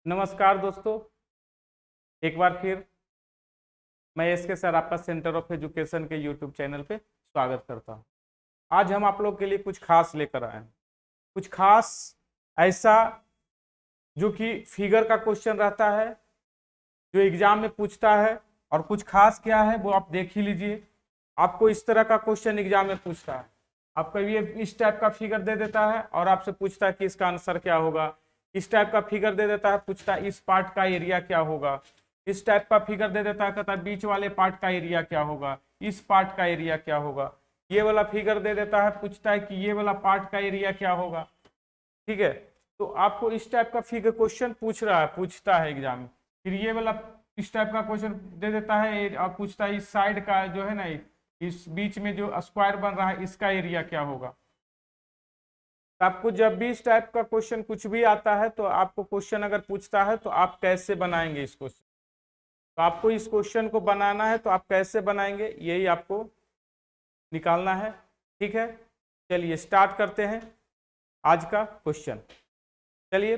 नमस्कार दोस्तों, एक बार फिर मैं एसके सर आपका सेंटर ऑफ एजुकेशन के यूट्यूब चैनल पे स्वागत करता हूं। आज हम आप लोग के लिए कुछ खास लेकर आए हैं। कुछ खास ऐसा जो कि फिगर का क्वेश्चन रहता है, जो एग्जाम में पूछता है। और कुछ खास क्या है वो आप देख ही लीजिए। आपको इस तरह का क्वेश्चन एग्जाम में पूछता है, आपका ये इस टाइप का फिगर दे देता है और आपसे पूछता है कि इसका आंसर क्या होगा। इस टाइप का फिगर दे देता है, पूछता है इस पार्ट का एरिया क्या होगा। इस टाइप का फिगर दे देता है, कहता है बीच वाले पार्ट का एरिया क्या होगा, इस पार्ट का एरिया क्या होगा। ये वाला फिगर दे देता है, पूछता है कि ये वाला पार्ट का एरिया क्या होगा। ठीक है, तो आपको इस टाइप का फिगर क्वेश्चन पूछता है एग्जाम में। फिर ये वाला इस टाइप का क्वेश्चन दे देता है और पूछता है इस साइड का जो है ना, इस बीच में जो स्क्वायर बन रहा है इसका एरिया क्या होगा। तो आपको जब भी इस टाइप का क्वेश्चन कुछ भी आता है तो आपको क्वेश्चन अगर पूछता है तो आप कैसे बनाएंगे इस क्वेश्चन। तो आपको इस क्वेश्चन को बनाना है तो आप कैसे बनाएंगे यही आपको निकालना है। ठीक है, चलिए स्टार्ट करते हैं आज का क्वेश्चन। चलिए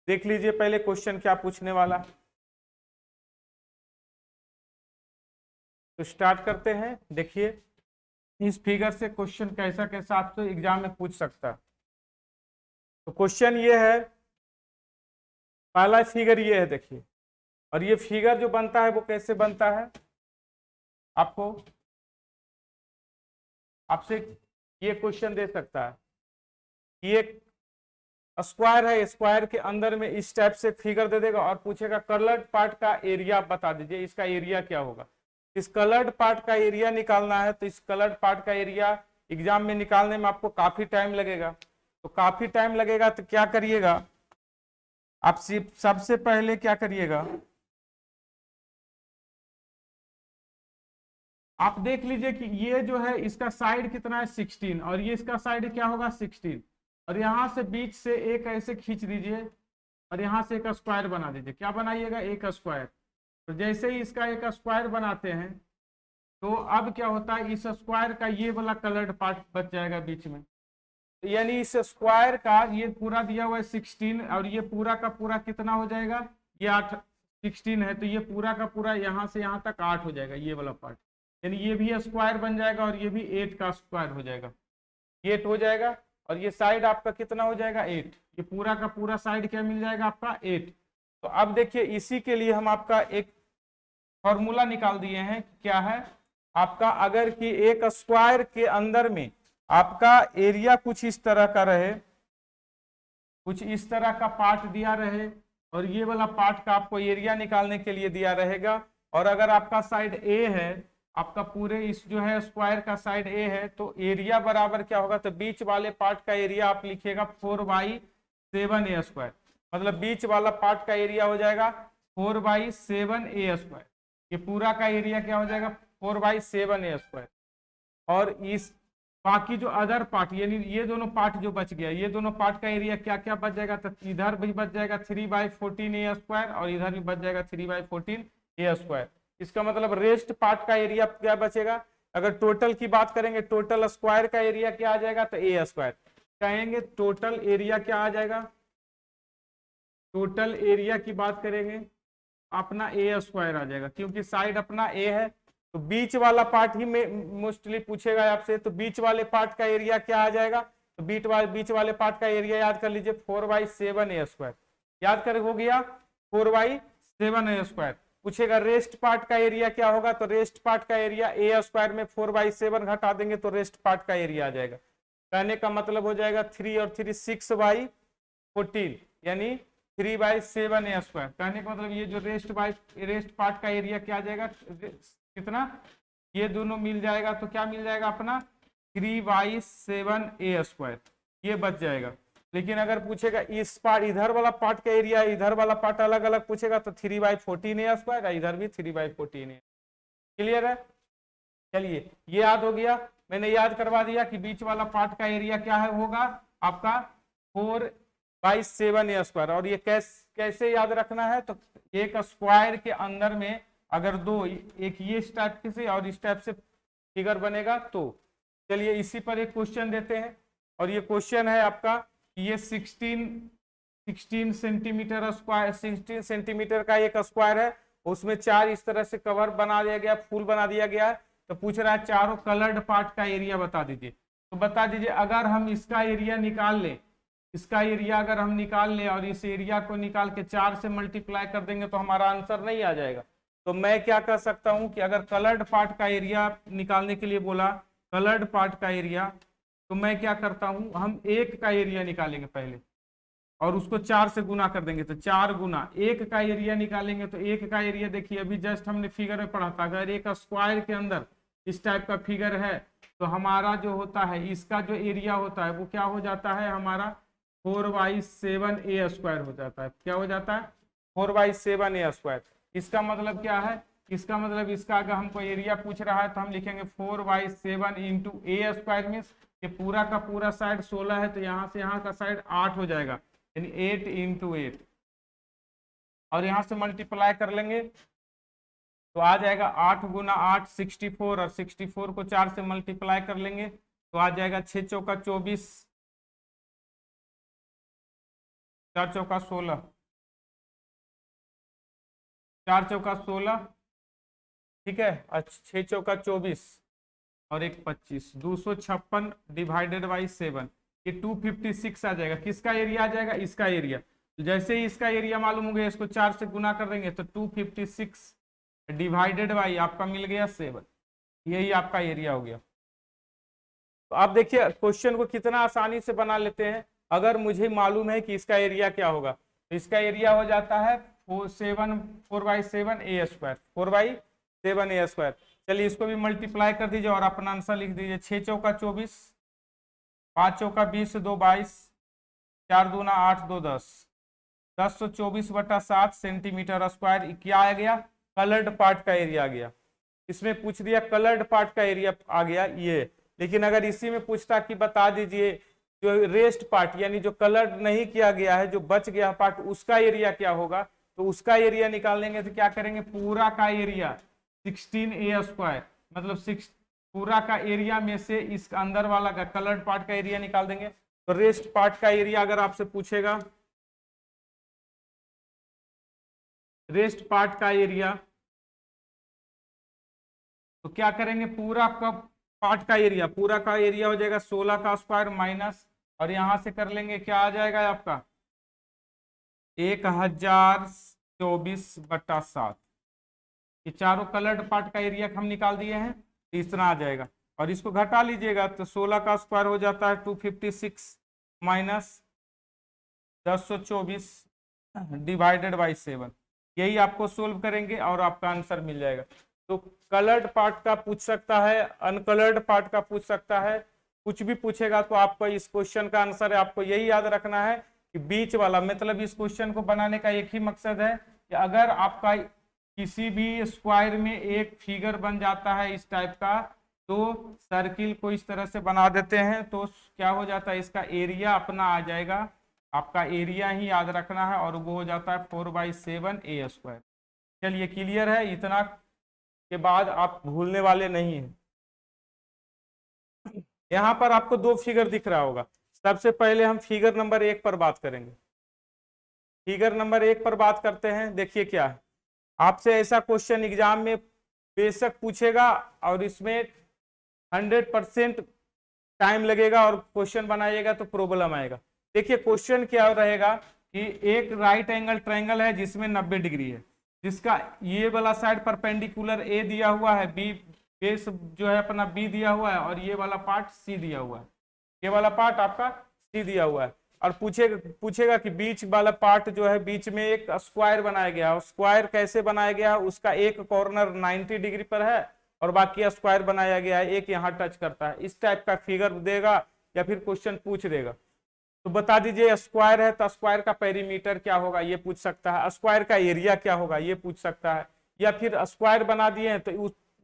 देख लीजिए पहले क्वेश्चन क्या पूछने वाला है। तो स्टार्ट करते हैं। देखिए इस फिगर से क्वेश्चन कैसा कैसा आपसे एग्जाम में पूछ सकता है। तो क्वेश्चन ये है, पहला फिगर ये है देखिए। और ये फिगर जो बनता है वो कैसे बनता है, आपको आपसे ये क्वेश्चन दे सकता है। ये स्क्वायर है, स्क्वायर के अंदर में इस टाइप से फिगर दे देगा और पूछेगा कलर्ड पार्ट का एरिया बता दीजिए, इसका एरिया क्या होगा। इस कलर्ड पार्ट का एरिया निकालना है तो इस कलर्ड पार्ट का एरिया एग्जाम में निकालने में आपको काफी टाइम लगेगा। तो काफी टाइम लगेगा तो क्या करिएगा आप, सबसे पहले क्या करिएगा आप देख लीजिए कि ये जो है इसका साइड कितना है 16 और ये इसका साइड क्या होगा 16। और यहां से बीच से एक ऐसे खींच दीजिए और यहां से एक स्क्वायर बना दीजिए। क्या बनाइएगा, एक स्क्वायर। तो जैसे ही इसका एक स्क्वायर बनाते हैं तो अब क्या होता है, इस स्क्वायर का ये वाला कलर्ड पार्ट बच जाएगा बीच में। तो यानी इस स्क्वायर का ये पूरा दिया हुआ है 16 और ये पूरा का पूरा कितना हो जाएगा, ये 8 16 है तो ये पूरा का पूरा यहाँ से यहाँ तक 8 हो जाएगा ये वाला पार्ट। यानी ये भी स्क्वायर बन जाएगा और ये भी 8 का स्क्वायर हो जाएगा, 8 हो जाएगा। और ये साइड आपका कितना हो जाएगा 8, ये पूरा का पूरा साइड क्या मिल जाएगा आपका 8। तो अब देखिए इसी के लिए हम आपका एक फॉर्मूला निकाल दिए हैं। क्या है आपका, अगर कि एक स्क्वायर के अंदर में आपका एरिया कुछ इस तरह का रहे, कुछ इस तरह का पार्ट दिया रहे और ये वाला पार्ट का आपको एरिया निकालने के लिए दिया रहेगा। और अगर आपका साइड ए है, आपका पूरे इस जो है स्क्वायर का साइड ए है तो एरिया बराबर क्या होगा, तो बीच वाले पार्ट का एरिया आप लिखिएगा 4/7 a²। मतलब बीच वाला पार्ट का एरिया हो जाएगा 4/7 a²। ये पूरा का एरिया क्या हो जाएगा 4/7 a²। और इस बाकी जो अदर पार्ट यानी ये दोनों पार्ट जो बच गया, ये दोनों पार्ट का एरिया क्या क्या बच जाएगा, तो इधर भी बच जाएगा 3/14 a² और इधर भी बच जाएगा 3/14 a²। इसका मतलब रेस्ट पार्ट का एरिया क्या बचेगा। अगर टोटल की बात करेंगे, टोटल स्क्वायर का एरिया क्या आ जाएगा, तो a²। कहेंगे टोटल एरिया क्या आ जाएगा, टोटल एरिया की बात करेंगे अपना a² आ जाएगा, क्योंकि साइड अपना a है। तो बीच वाला पार्ट ही में मोस्टली पूछेगा आपसे, तो बीच वाले पार्ट का एरिया क्या आ जाएगा, तो बीच वाले पार्ट का एरिया याद कर लीजिए 4/7 a²। याद कर हो गया 4/7 a²। पूछेगा रेस्ट पार्ट का एरिया क्या होगा, तो रेस्ट पार्ट का एरिया a² में 4/7 घटा देंगे तो रेस्ट पार्ट का एरिया आ जाएगा। कहने का मतलब हो जाएगा 3 और 3 6/14 यानी 3/7 a²। कहने का मतलब ये जो रेस्ट पार्ट का एरिया क्या आ जाएगा कितना, ये दोनों मिल जाएगा तो क्या मिल जाएगा अपना 3/7 a²। ये बच जाएगा। लेकिन अगर पूछेगा इस पार्ट इधर वाला पार्ट का एरिया इधर वाला पार्ट अलग अलग पूछेगा तो 3/14 a² इधर भी 3/14 a। क्लियर है, चलिए ये याद हो गया, मैंने याद करवा दिया कि बीच वाला पार्ट का एरिया क्या है होगा आपका 4/7 a²। और ये कैसे याद रखना है, तो एक स्क्वायर के अंदर में अगर दो, एक ये इस टाइप से और इस टाइप से फिगर बनेगा। तो चलिए इसी पर एक क्वेश्चन देते हैं और ये क्वेश्चन है आपका, ये 16 16 सेंटीमीटर स्क्वायर, 16 सेंटीमीटर का एक स्क्वायर है, उसमें 4 इस तरह से कवर बना दिया गया, फूल बना दिया गया है। तो पूछ रहा है चारों कलर्ड पार्ट का एरिया बता दीजिए। तो बता दीजिए अगर हम इसका एरिया निकाल ले, इसका एरिया अगर हम निकाल ले और इस एरिया को निकाल के 4 से मल्टीप्लाई कर देंगे तो हमारा आंसर नहीं आ जाएगा। तो मैं क्या कर सकता हूं कि अगर कलर्ड पार्ट का एरिया निकालने के लिए बोला, कलर्ड पार्ट का एरिया, तो मैं क्या करता हूं, हम एक का एरिया निकालेंगे पहले और उसको 4 से गुना कर देंगे। तो 4 गुना एक का एरिया निकालेंगे। तो एक का एरिया देखिए अभी जस्ट हमने फिगर में पढ़ा था, अगर एक स्क्वायर के अंदर इस टाइप का फिगर है तो हमारा जो होता है इसका जो एरिया होता है वो क्या हो जाता है, हमारा 4/7a² हो जाता है। क्या हो जाता है, 4/7a²। इसका मतलब क्या है, इसका मतलब इसका अगर हमको एरिया पूछ रहा है तो हम लिखेंगे 4/7 इंटू a² मीन्स ये पूरा का पूरा साइड 16 है, तो यहाँ से यहाँ का साइड 8 हो जाएगा, यानी 8 इंटू 8। और यहाँ से मल्टीप्लाई कर लेंगे तो आ जाएगा 8 गुना 8 64, और 64 को 4 से मल्टीप्लाई कर लेंगे तो आ जाएगा 6 चौका 24, 4 चौका 16, 4 चौका 16, ठीक है, और 6 चौका 24 और 1 25, 256 डिवाइडेड बाई 7, ये 256 आ जाएगा। किसका एरिया आ जाएगा, इसका एरिया। तो जैसे ही इसका एरिया मालूम हो गया इसको 4 से गुना कर देंगे तो 256 डिवाइडेड बाई आपका मिल गया 7, यही आपका एरिया हो गया। तो आप देखिए क्वेश्चन को कितना आसानी से बना लेते हैं। अगर मुझे मालूम है कि इसका एरिया क्या होगा तो इसका एरिया हो जाता है 4/7a², 4/7a²। चलिए इसको भी मल्टीप्लाई कर दीजिए और अपना आंसर लिख दीजिए। 6 चौका 24, 5 चौका 20, 2 22, 4 दूना 8, 2 10, 1024/7 सेंटीमीटर स्क्वायर। क्या आ गया, कलर्ड पार्ट का एरिया आ गया। इसमें पूछ दिया कलर्ड पार्ट का एरिया आ गया ये। लेकिन अगर इसी में पूछता कि बता दीजिए जो रेस्ट पार्ट यानी जो कलर्ड नहीं किया गया है, जो बच गया पार्ट, उसका एरिया क्या होगा, तो उसका एरिया निकालेंगे तो क्या करेंगे, पूरा का एरिया 16a², मतलब 6 पूरा का एरिया में से इस अंदर वाला का कलर्ड पार्ट का एरिया निकाल देंगे। तो रेस्ट पार्ट का एरिया अगर आपसे पूछेगा, रेस्ट पार्ट का एरिया, तो क्या करेंगे, पूरा का पार्ट का एरिया, पूरा का एरिया हो जाएगा 16 का स्क्वायर माइनस, और यहां से कर लेंगे क्या आ जाएगा आपका 1024/7। ये चारों कलर्ड पार्ट का एरिया हम निकाल दिए हैं, इतना आ जाएगा। और इसको घटा लीजिएगा तो 16 का स्क्वायर हो जाता है 256 माइनस 1024 डिवाइडेड बाई 7। यही आपको सोल्व करेंगे और आपका आंसर मिल जाएगा। तो कलर्ड पार्ट का पूछ सकता है, अनकलर्ड पार्ट का पूछ सकता है, कुछ भी पूछेगा तो आपको इस क्वेश्चन का आंसर है, आपको यही याद रखना है कि बीच वाला, मतलब इस क्वेश्चन को बनाने का एक ही मकसद है कि अगर आपका किसी भी स्क्वायर में एक फिगर बन जाता है इस टाइप का, तो सर्किल को इस तरह से बना देते हैं तो क्या हो जाता है, इसका एरिया अपना आ जाएगा। आपका एरिया ही याद रखना है और वो हो जाता है 4/7a²। चलिए क्लियर है, इतना के बाद आप भूलने वाले नहीं हैं। यहाँ पर आपको 2 फिगर दिख रहा होगा। सबसे पहले हम फिगर नंबर 1 पर बात करेंगे। फिगर नंबर 1 पर बात करते हैं। देखिए क्या है, आपसे ऐसा क्वेश्चन एग्जाम में बेशक पूछेगा और इसमें 100% टाइम लगेगा और क्वेश्चन बनाइएगा तो प्रॉब्लम आएगा। देखिए क्वेश्चन क्या रहेगा कि एक राइट एंगल ट्रायंगल है जिसमें 90 डिग्री है, जिसका ये वाला साइड परपेंडिकुलर ए दिया हुआ है, बी बेस जो है अपना बी दिया हुआ है, और ये वाला पार्ट सी दिया हुआ है, ये वाला पार्ट आपका सी दिया हुआ है। और पूछेगा कि बीच वाला पार्ट जो है, बीच में एक स्क्वायर बनाया गया है, स्क्वायर कैसे बनाया गया है, उसका एक कॉर्नर 90 डिग्री पर है और बाकी स्क्वायर बनाया गया है, एक यहाँ टच करता है। इस टाइप का फिगर देगा या फिर क्वेश्चन पूछ देगा तो बता दीजिए स्क्वायर है तो स्क्वायर का पेरीमीटर क्या होगा ये पूछ सकता है, स्क्वायर का एरिया क्या होगा ये पूछ सकता है, या फिर स्क्वायर बना दिए हैं तो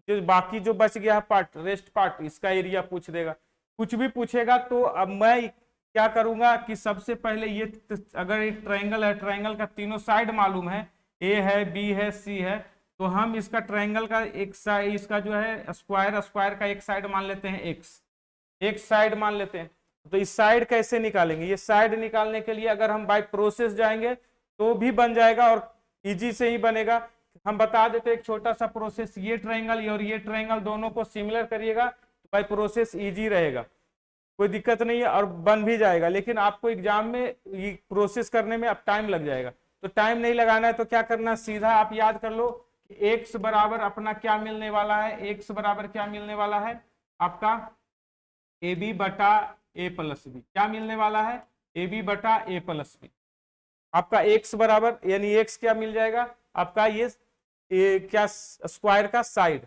जो बाकी जो बच गया है पार्ट, रेस्ट पार्ट, इसका एरिया पूछ देगा। कुछ भी पूछेगा तो अब मैं क्या करूंगा कि सबसे पहले ये अगर एक ट्रायंगल है, ट्रायंगल का तीनों साइड मालूम है, ए है, बी है, सी है, तो हम इसका ट्रायंगल का एक साइड, इसका जो है स्क्वायर, स्क्वायर का एक साइड मान लेते हैं एक्स, एक साइड मान लेते हैं। तो इस साइड कैसे निकालेंगे? ये साइड निकालने के लिए अगर हम बाय प्रोसेस जाएंगे तो भी बन जाएगा और इजी से ही बनेगा। हम बता देते एक छोटा सा प्रोसेस, ये ट्रायंगल और ये ट्रायंगल दोनों को सिमिलर करिएगा तो बाय प्रोसेस इजी रहेगा, कोई दिक्कत नहीं है और बन भी जाएगा। लेकिन आपको एग्जाम में ये प्रोसेस करने में अब टाइम लग जाएगा, तो टाइम नहीं लगाना है तो क्या करना, सीधा आप याद कर लो कि एक्स बराबर अपना क्या मिलने वाला है, एक्स बराबर क्या मिलने वाला है आपका ए बी बटा ए प्लस बी। क्या मिलने वाला है? ए बी बटा ए प्लस बी। आपका एक्स बराबर यानी एक्स क्या मिल जाएगा आपका, ये क्या स्क्वायर का साइड,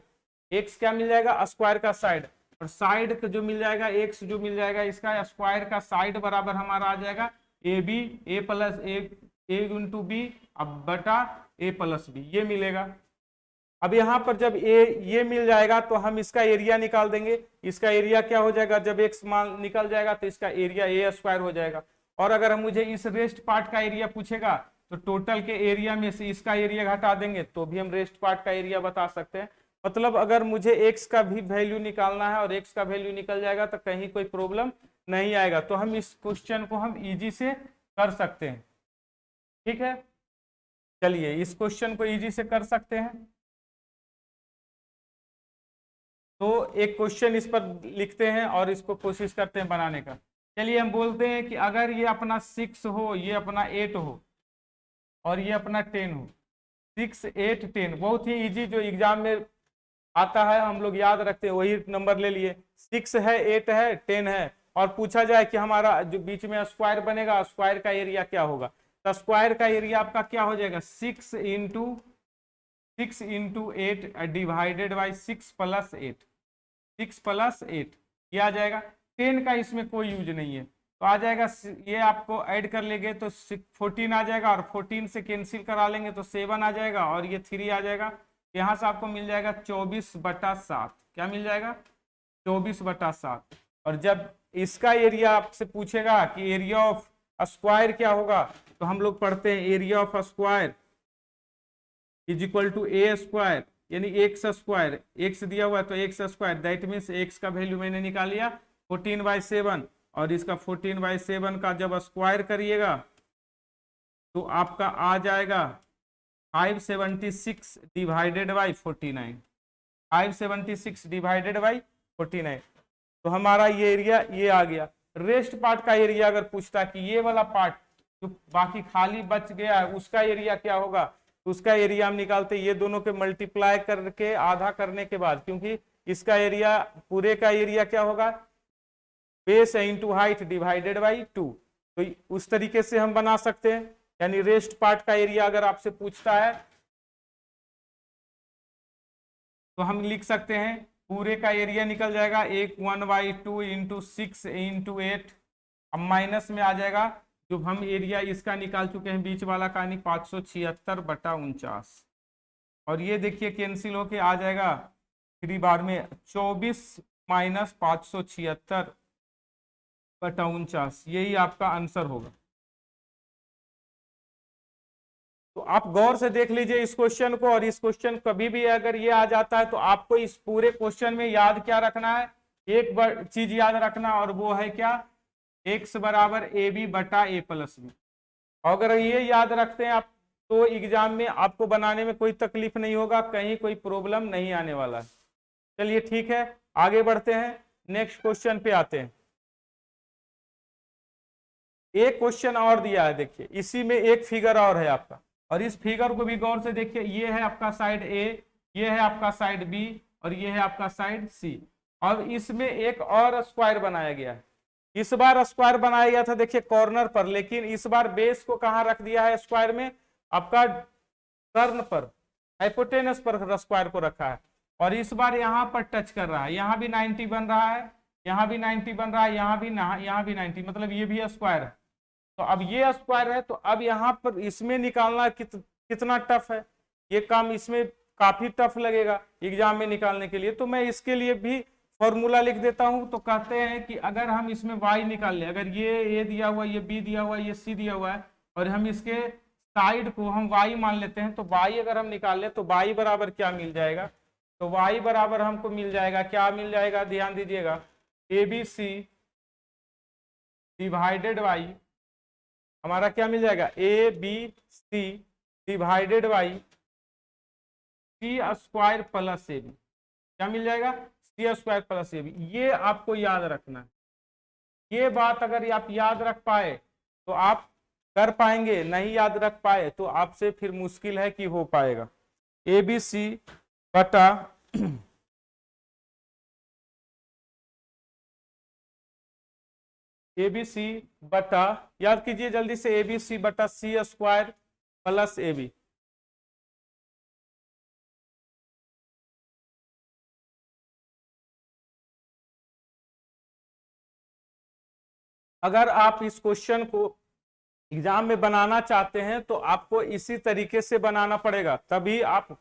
एक्स क्या मिल जाएगा स्क्वायर का साइड, और साइड का जो मिल जाएगा एक्स जो मिल जाएगा इसका स्क्वायर का साइड बराबर हमारा आ जाएगा A B A plus A into B अब बटा ए प्लस बी, ये मिलेगा। अब यहां पर जब ये मिल जाएगा तो हम इसका एरिया निकाल देंगे। इसका एरिया क्या हो जाएगा, जब एक्स मान निकल जाएगा तो इसका एरिया ए स्क्वायर हो जाएगा। और अगर हम मुझे इस रेस्ट पार्ट का एरिया पूछेगा तो टोटल के एरिया में से इसका एरिया घटा देंगे तो भी हम रेस्ट पार्ट का एरिया बता सकते हैं। मतलब अगर मुझे एक्स का भी वैल्यू निकालना है और एक्स का वैल्यू निकल जाएगा तो कहीं कोई प्रॉब्लम नहीं आएगा। तो हम इस क्वेश्चन को हम इजी से कर सकते हैं। ठीक है, चलिए इस क्वेश्चन को इजी से कर सकते हैं। तो एक क्वेश्चन इस पर लिखते हैं और इसको कोशिश करते हैं बनाने का। चलिए हम बोलते हैं कि अगर ये अपना 6 हो, ये अपना 8 हो और ये अपना 10 हो, 6 8 10, बहुत ही इजी जो एग्जाम में आता है हम लोग याद रखते हैं वही नंबर ले लिए। 6 है 8 है 10 है और पूछा जाए कि हमारा जो बीच में स्क्वायर बनेगा स्क्वायर का एरिया क्या होगा, तो स्क्वायर का एरिया आपका क्या हो जाएगा 6 into 8 divided by 6 plus 8, 6 plus 8 ये आ जाएगा। 10 का इसमें कोई यूज नहीं है तो आ जाएगा, ये आपको ऐड कर लेंगे तो 14 आ जाएगा और 14 से कैंसिल करा लेंगे तो 7 आ जाएगा और ये 3 आ जाएगा। यहाँ से आपको मिल जाएगा 24/7। क्या मिल जाएगा 24/7। और जब इसका एरिया आपसे पूछेगा कि एरिया ऑफ स्क्वायर क्या होगा तो हम लोग पढ़ते हैं area of square is equal to A square यानी एक्स स्क्वायर, एक्स दिया हुआ है तो X square, that means X का वैल्यू मैंने निकाल लिया 14/7 और इसका 14/7 का जब स्क्वायर करिएगा तो आपका आ जाएगा 576 डिवाइडेड बाई 49, 576 डिवाइडेड बाई 49। तो हमारा ये एरिया ये आ गया। रेस्ट पार्ट का एरिया अगर पूछता कि ये वाला पार्ट जो बाकी खाली बच गया है उसका एरिया क्या होगा, उसका एरिया हम निकालते, ये दोनों के मल्टीप्लाई करके आधा करने के बाद, क्योंकि इसका एरिया पूरे का एरिया क्या होगा base into height divided by 2। तो उस तरीके से हम बना सकते हैं, यानी रेस्ट पार्ट का एरिया अगर आपसे पूछता है तो हम लिख सकते हैं पूरे का एरिया निकल जाएगा 1/2 इंटू 6 इंटू 8, अब माइनस में आ जाएगा जो हम एरिया इसका निकाल चुके हैं बीच वाला का, 576/49 और ये देखिए कैंसिल होके आ जाएगा 3 बार में 24 - 576/49, यही आपका आंसर होगा। तो आप गौर से देख लीजिए इस क्वेश्चन को, और इस क्वेश्चन कभी भी अगर ये आ जाता है तो आपको इस पूरे क्वेश्चन में याद क्या रखना है, एक चीज याद रखना और वो है क्या, एक्स बराबर ए बी बटा ए प्लस बी। अगर ये याद रखते हैं आप तो एग्जाम में आपको बनाने में कोई तकलीफ नहीं होगा, कहीं कोई प्रॉब्लम नहीं आने वाला है। चलिए ठीक है आगे बढ़ते हैं, नेक्स्ट क्वेश्चन पे आते हैं। एक क्वेश्चन और दिया है, देखिए इसी में एक फिगर और है आपका, और इस फिगर को भी गौर से देखिए, ये है आपका साइड ए, ये है आपका साइड बी और ये है आपका साइड सी। और इसमें एक और स्क्वायर बनाया गया है, इस बार स्क्वायर बनाया गया था देखिए कॉर्नर पर, लेकिन इस बार बेस को कहां रख दिया है स्क्वायर में, आपका टर्न पर, हाइपोटेनस पर स्क्वायर को रखा है। और इस बार यहां पर टच कर रहा है, यहां भी 90 बन रहा है, यहां भी 90 बन रहा है, यहां भी 90, मतलब ये भी स्क्वायर है। तो अब ये स्क्वायर है तो अब यहाँ पर इसमें निकालना कितना टफ है, ये काम इसमें काफी टफ लगेगा एग्जाम में निकालने के लिए। तो मैं इसके लिए भी फॉर्मूला लिख देता हूं। तो कहते हैं कि अगर हम इसमें y निकाल ले, अगर ये a दिया हुआ है, ये b दिया हुआ है, ये c दिया हुआ है और हम इसके साइड को हम y मान लेते हैं, तो y अगर हम निकाल ले तो y बराबर क्या मिल जाएगा, तो y बराबर हमको मिल जाएगा, क्या मिल जाएगा ध्यान दीजिएगा, ABC डिवाइडेड बाई, हमारा क्या मिल जाएगा, A B C divided by C square plus A B, क्या मिल जाएगा, C square plus A B. ये आपको याद रखना है। ये बात अगर आप याद रख पाए तो आप कर पाएंगे, नहीं याद रख पाए तो आपसे फिर मुश्किल है कि हो पाएगा। ए बी सी बटा ए बी सी बटा, याद कीजिए जल्दी से, ए बी सी बटा सी स्क्वायर प्लस ए बी। अगर आप इस क्वेश्चन को एग्जाम में बनाना चाहते हैं तो आपको इसी तरीके से बनाना पड़ेगा, तभी आप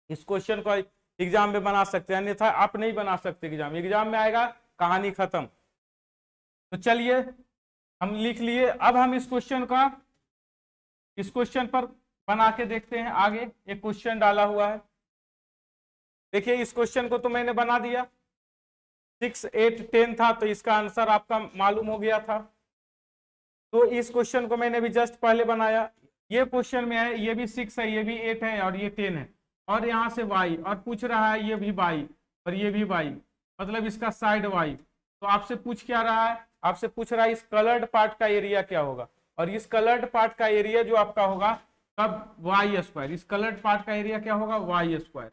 इस क्वेश्चन को एग्जाम में बना सकते हैं, अन्यथा आप नहीं बना सकते। एग्जाम में आएगा कहानी खत्म। तो चलिए हम लिख लिए। अब हम इस क्वेश्चन पर बना के देखते हैं। आगे एक क्वेश्चन डाला हुआ है, देखिए इस क्वेश्चन को तो मैंने बना दिया, 6, 8, 10 था तो इसका आंसर आपका मालूम हो गया था। तो इस क्वेश्चन को मैंने भी जस्ट पहले बनाया। ये क्वेश्चन में है, ये भी 6 है, ये भी 8 है और ये 10 है, और यहाँ से y, और पूछ रहा है ये भी y और ये भी y, मतलब इसका साइड y। तो आपसे पूछ क्या रहा है, आपसे पूछ रहा है इस कलर्ड पार्ट का एरिया क्या होगा, और इस कलर्ड पार्ट का एरिया जो आपका होगा कब, वाई स्क्वायर। इस कलर्ड पार्ट का एरिया क्या होगा, वाई स्क्वायर।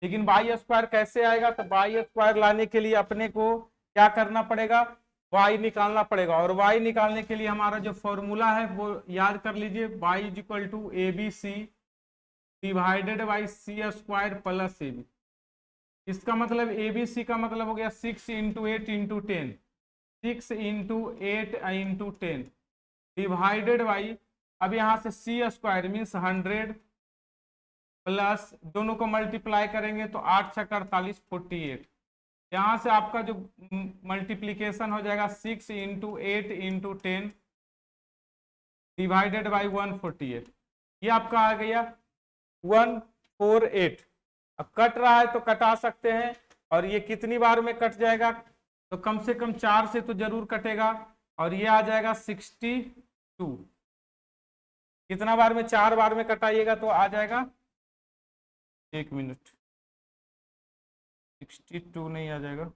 लेकिन वाई स्क्वायर कैसे आएगा, तो वाई स्क्वायर लाने के लिए अपने को क्या करना पड़ेगा, y निकालना पड़ेगा। और y निकालने के लिए हमारा जो फॉर्मूला है वो याद कर लीजिए, y is equal to A B C divided by C square plus A B. इसका मतलब ए बी सी का मतलब हो गया 6 into 8 into 10, 6 into 8 into 10 divided by, अब यहाँ से सी स्क्वायर मीन्स 100 प्लस, दोनों को मल्टीप्लाई करेंगे तो 8 6 48 48। यहाँ से आपका जो मल्टीप्लीकेशन हो जाएगा 6 इंटू 8 इंटू 10 डिवाइडेड बाई 148, ये आपका आ गया 148। अब कट रहा है तो कटा सकते हैं, और ये कितनी बार में कट जाएगा, तो कम से कम 4 से तो जरूर कटेगा, और ये आ जाएगा 62। कितना बार में, 4 बार में कटाइएगा तो आ जाएगा, 1 मिनट, 62 नहीं आ जाएगा,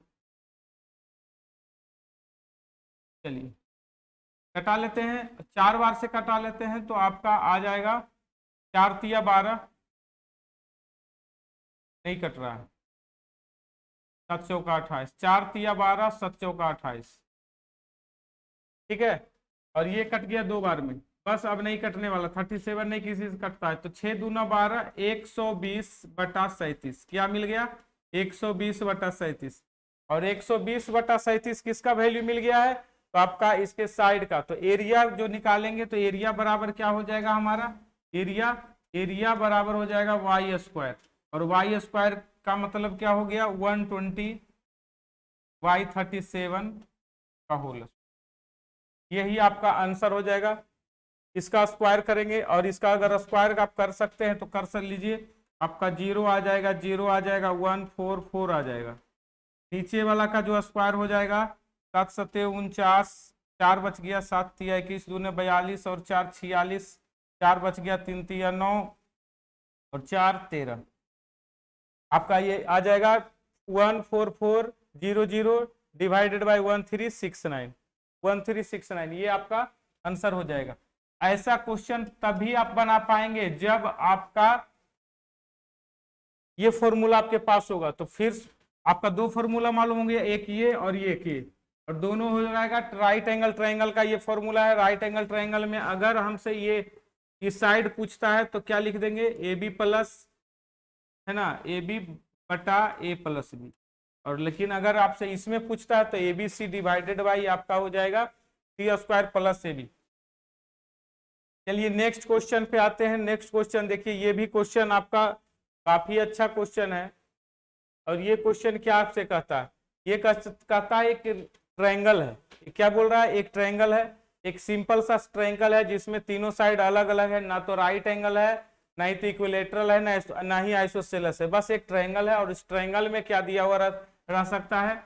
चलिए कटा लेते हैं, 4 बार से कटा लेते हैं तो आपका आ जाएगा 4 तिया 12, नहीं कट रहा है, 7 चौका 28, 4 तिया 12, 7 चौका 28, ठीक है। और ये कट गया 2 बार में, बस अब नहीं कटने वाला, 37 नहीं किसी से कटता है, तो 6 दूना 12, 120 बटा 37, क्या मिल गया, 120 बटा 37। और 120 बटा 37 किसका वैल्यू मिल गया है, तो आपका इसके साइड का। तो एरिया जो निकालेंगे तो एरिया बराबर क्या हो जाएगा हमारा, एरिया बराबर हो जाएगा वाई स्क्वायर, और वाई स्क्वायर का मतलब क्या हो गया, 120 वाई 37 का होल, यही आपका आंसर हो जाएगा। इसका स्क्वायर करेंगे, और इसका अगर स्क्वायर आप कर सकते हैं तो कर सक लीजिए, आपका 0 आ जाएगा, 0 आ जाएगा, 144 आ जाएगा। नीचे वाला का जो स्क्वायर हो जाएगा 7 सत्ते 49, 4 बच गया, 7 तिया 21, दूने 42 और 4 46, 4 बच गया, 3 तिया 9 और 4 13, आपका ये आ जाएगा 14400 डिवाइडेड बाई 1369, 1369, ये आपका आंसर हो जाएगा। ऐसा क्वेश्चन तभी आप बना पाएंगे जब आपका ये फॉर्मूला आपके पास होगा। तो फिर आपका 2 फॉर्मूला मालूम होंगे, एक ये और ये, और दोनों हो जाएगा राइट एंगल ट्रायंगल का ये फॉर्मूला है। राइट एंगल ट्रायंगल में अगर हमसे ये इस साइड पूछता है तो क्या लिख देंगे, ए बी प्लस, है ना, ए बी बटा ए प्लस बी। और लेकिन अगर आपसे इसमें पूछता है तो A B C divided by आपका हो जाएगा C square plus A B. चलिए नेक्स्ट क्वेश्चन पे आते हैं। नेक्स्ट क्वेश्चन देखिए, ये भी क्वेश्चन आपका काफी अच्छा क्वेश्चन है। और ये क्वेश्चन क्या आपसे कहता है, ये कहता है एक ट्रायंगल है, क्या बोल रहा है, एक ट्रायंगल है, एक सिंपल सा ट्रायंगल है जिसमें तीनों साइड अलग अलग है, ना तो राइट एंगल है, ना ही तो इक्विलेटरल है, ना ही आइसोसेलेस है, बस एक ट्रायंगल है। और इस ट्रायंगल में क्या दिया हुआ रह सकता है,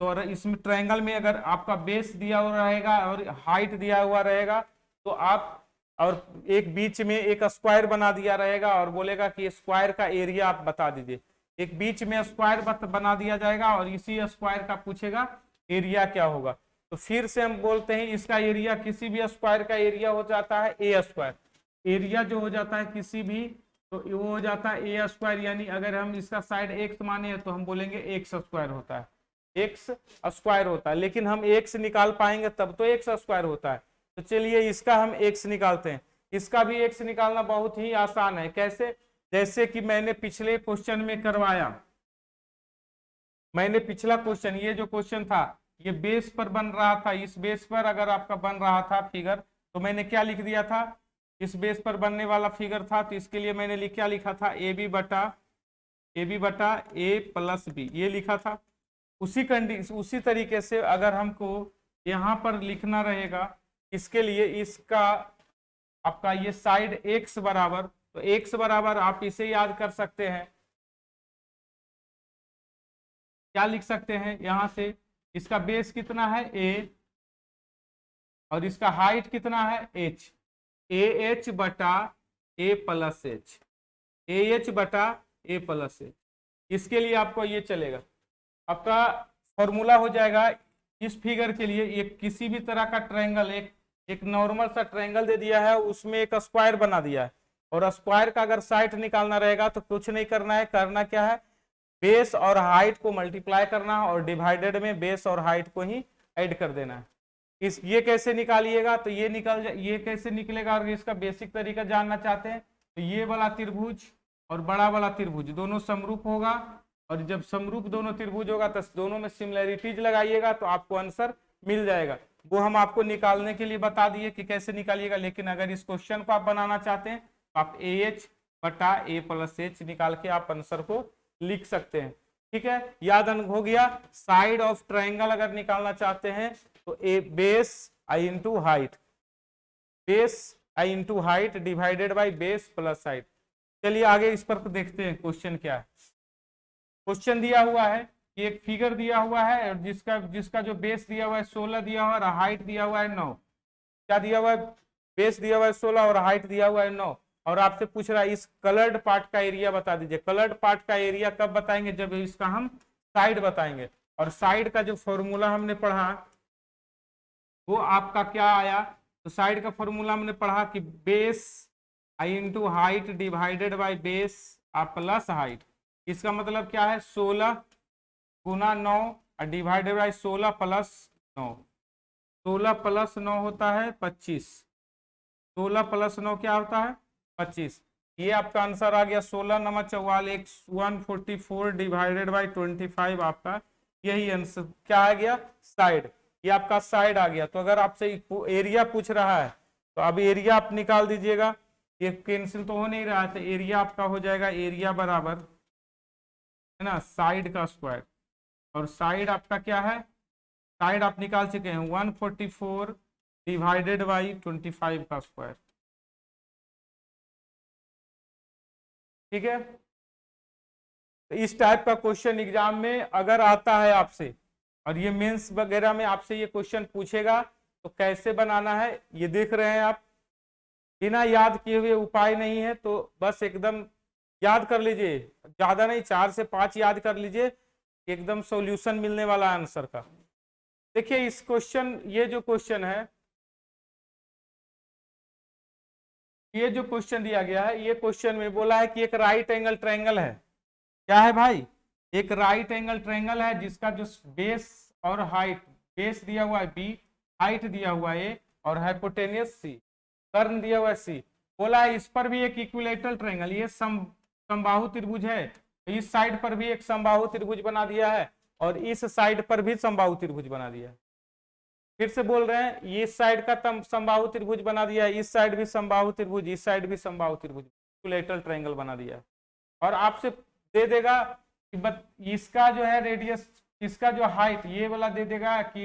तो और इसमें ट्रायंगल में अगर आपका बेस दिया हुआ रहेगा और हाइट दिया हुआ रहेगा तो आप, और एक बीच में एक स्क्वायर बना दिया रहेगा और बोलेगा कि स्क्वायर का एरिया आप बता दीजिए। एक बीच में स्क्वायर बना दिया जाएगा और इसी स्क्वायर का पूछेगा एरिया क्या होगा। तो फिर से हम बोलते हैं इसका एरिया, किसी भी स्क्वायर का एरिया हो जाता है ए स्क्वायर। एरिया जो हो जाता है किसी भी, तो वो हो जाता है ए स्क्वायर, यानी अगर हम इसका साइड एक्स माने तो हम बोलेंगे एक्स स्क्वायर होता है, एक्स स्क्वायर होता है। लेकिन हम एक्स निकाल पाएंगे तब तो एक्स स्क्वायर होता है। तो चलिए इसका हम एक्स निकालते हैं। इसका भी एक्स निकालना बहुत ही आसान है। कैसे? जैसे कि मैंने पिछले क्वेश्चन में करवाया, मैंने पिछला क्वेश्चन, ये जो क्वेश्चन था ये बेस पर बन रहा था। इस बेस पर अगर आपका बन रहा था फिगर तो मैंने क्या लिख दिया था, इस बेस पर बनने वाला फिगर था तो इसके लिए मैंने क्या लिखा था, ए बी बटा ए प्लस बी, ये लिखा था। उसी तरीके से अगर हमको यहाँ पर लिखना रहेगा, इसके लिए इसका आपका ये साइड एक्स बराबर, तो एक्स बराबर आप इसे याद कर सकते हैं, क्या लिख सकते हैं यहाँ से, इसका बेस कितना है ए और इसका हाइट कितना है एच, ए एच बटा ए प्लस एच, ए एच बटा ए प्लस एच। इसके लिए आपको ये चलेगा, आपका फॉर्मूला हो जाएगा इस फिगर के लिए। एक किसी भी तरह का ट्रायंगल, एक नॉर्मल सा ट्रायंगल दे दिया है, उसमें एक स्क्वायर बना दिया है और स्क्वायर का अगर साइड निकालना रहेगा तो कुछ नहीं करना है, करना क्या है, बेस और हाइट को मल्टीप्लाई करना है और डिवाइडेड में बेस और हाइट को ही ऐड कर देना है। ये कैसे निकालिएगा, तो ये कैसे निकलेगा, और इसका बेसिक तरीका जानना चाहते हैं तो ये वाला त्रिभुज और बड़ा वाला त्रिभुज दोनों समरूप होगा, और जब समरूप दोनों त्रिभुज होगा तो दोनों में सिमिलैरिटीज लगाइएगा तो आपको आंसर मिल जाएगा। वो हम आपको निकालने के लिए बता दिए कि कैसे निकालिएगा, लेकिन अगर इस क्वेश्चन को आप बनाना चाहते हैं तो आप ए एच बटा ए प्लस एच निकाल के आप आंसर को लिख सकते हैं। ठीक है, याद हो गया। साइड ऑफ ट्रायंगल अगर निकालना चाहते हैं तो a base i into height, base i into height divided by base plus height. चलिए आगे इस पर देखते हैं क्वेश्चन क्या है। क्वेश्चन दिया हुआ है कि एक फिगर दिया हुआ है और जिसका जो बेस दिया हुआ है 16 दिया हुआ है और हाइट दिया हुआ है 9। क्या दिया हुआ है, बेस दिया हुआ है 16 और हाइट दिया हुआ है 9, और आपसे पूछ रहा है इस कलर्ड पार्ट का एरिया बता दीजिए। कलर्ड पार्ट का एरिया कब बताएंगे, जब इसका हम साइड बताएंगे। और साइड का जो फॉर्मूला हमने पढ़ा वो आपका क्या आया, तो साइड का फॉर्मूला हमने पढ़ा कि base i into height divided by base plus height. इसका मतलब क्या है, 16 गुना 9 और डिवाइडेड बाई 16 प्लस 9, 16 प्लस 9 होता है 25, 16 प्लस 9 क्या होता है 25। ये आपका आंसर आ गया 16 × 44 144 डिवाइडेड बाई 25, आपका यही आंसर क्या आ गया, साइड। ये आपका साइड आ गया। तो अगर आपसे एरिया पूछ रहा है तो अब एरिया आप निकाल दीजिएगा, ये कैंसिल तो हो नहीं रहा है, तो एरिया आपका हो जाएगा, एरिया बराबर है ना साइड का स्क्वायर, और साइड आपका क्या है, साइड आप निकाल चुके हैं 144 डिवाइडेड बाई 25 का स्क्वायर। ठीक है, तो इस टाइप का क्वेश्चन एग्जाम में अगर आता है आपसे, और ये मेंस वगैरह में आपसे ये क्वेश्चन पूछेगा तो कैसे बनाना है ये देख रहे हैं आप। बिना याद किए हुए उपाय नहीं है, तो बस एकदम याद कर लीजिए, ज्यादा नहीं 4 से 5 याद कर लीजिए, एकदम सॉल्यूशन मिलने वाला आंसर का। देखिए इस क्वेश्चन, ये जो क्वेश्चन है, ये जो क्वेश्चन दिया गया है, ये क्वेश्चन में बोला है कि एक राइट एंगल ट्रायंगल है। क्या है भाई, एक राइट एंगल ट्रायंगल है जिसका जो बेस और हाइट, बेस दिया हुआ है बी, हाइट दिया हुआ है ए, और हाइपोटेनियस सी, कर्ण दिया हुआ है सी। बोला है इस पर भी एक इक्विलेटरल ट्रायंगल, ये समबाहु त्रिभुज है, तो इस साइड पर भी एक समबाहु त्रिभुज बना दिया है और इस साइड पर भी समबाहु त्रिभुज बना दिया है। फिर से बोल रहे हैं, ये साइड का समबाहु त्रिभुज बना दिया है, इस साइड भी समबाहु त्रिभुज, इस साइड भी समबाहु त्रिभुज, इक्विलेटरल ट्रायंगल बना दिया है। और आपसे दे देगा कि इसका जो है रेडियस, इसका जो हाइट ये वाला दे देगा कि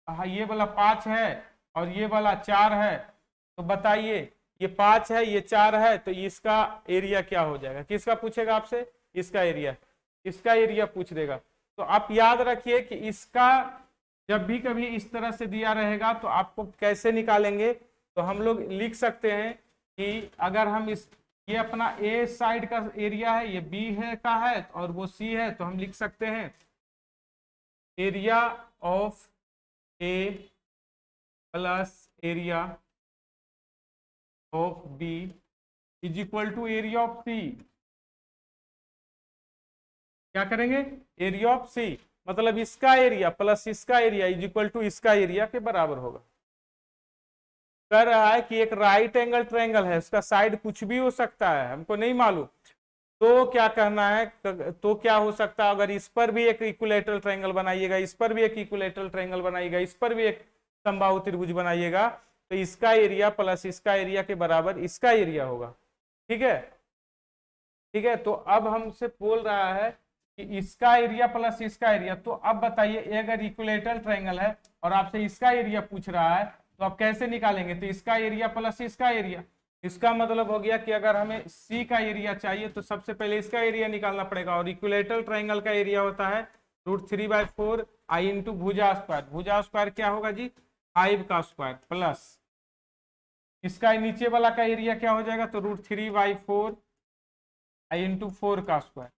ये वाला 5 है और ये वाला 4 है, तो बताइए ये 5 है ये 4 है, तो इसका एरिया क्या हो जाएगा। किसका पूछेगा आपसे, इसका एरिया, इसका एरिया पूछ देगा। तो आप याद रखिए कि इसका जब भी कभी इस तरह से दिया रहेगा तो आपको कैसे निकालेंगे, तो हम लोग लिख सकते हैं कि अगर हम इस ये अपना ए साइड का एरिया है, ये बी है का है और वो सी है, तो हम लिख सकते हैं area of a plus area of b is equal to area of c. क्या करेंगे, एरिया ऑफ सी मतलब इसका एरिया प्लस इसका एरिया इज इक्वल टू इसका एरिया के बराबर होगा। कह रहा है कि एक राइट एंगल ट्रायंगल है, उसका साइड कुछ भी हो सकता है, हमको नहीं मालूम, तो क्या करना है, तो क्या हो सकता है, अगर इस पर भी एक इक्विलैटरल ट्रायंगल बनाइएगा, इस पर भी एक इक्विलैटरल ट्रायंगल बनाइएगा, इस पर भी एक समबाहु त्रिभुज बनाइएगा, तो इसका एरिया प्लस इसका एरिया के बराबर इसका एरिया होगा। ठीक है, ठीक है। तो अब हमसे बोल रहा है कि इसका एरिया प्लस इसका एरिया, तो अब बताइए अगर इक्विलैटरल ट्रायंगल है और आपसे इसका एरिया पूछ रहा है तो आप कैसे निकालेंगे, तो इसका एरिया प्लस इसका एरिया, इसका मतलब हो गया कि अगर हमें सी का एरिया चाहिए तो सबसे पहले इसका एरिया निकालना पड़ेगा, और इक्विलैटरल ट्रायंगल का एरिया होता है √3/4 आई इंटू भुजा स्क्वायर। भुजा स्क्वायर क्या होगा जी, 5 का स्क्वायर प्लस इसका नीचे वाला का एरिया क्या हो जाएगा, तो √3/4 आई इंटू 4 का स्क्वायर।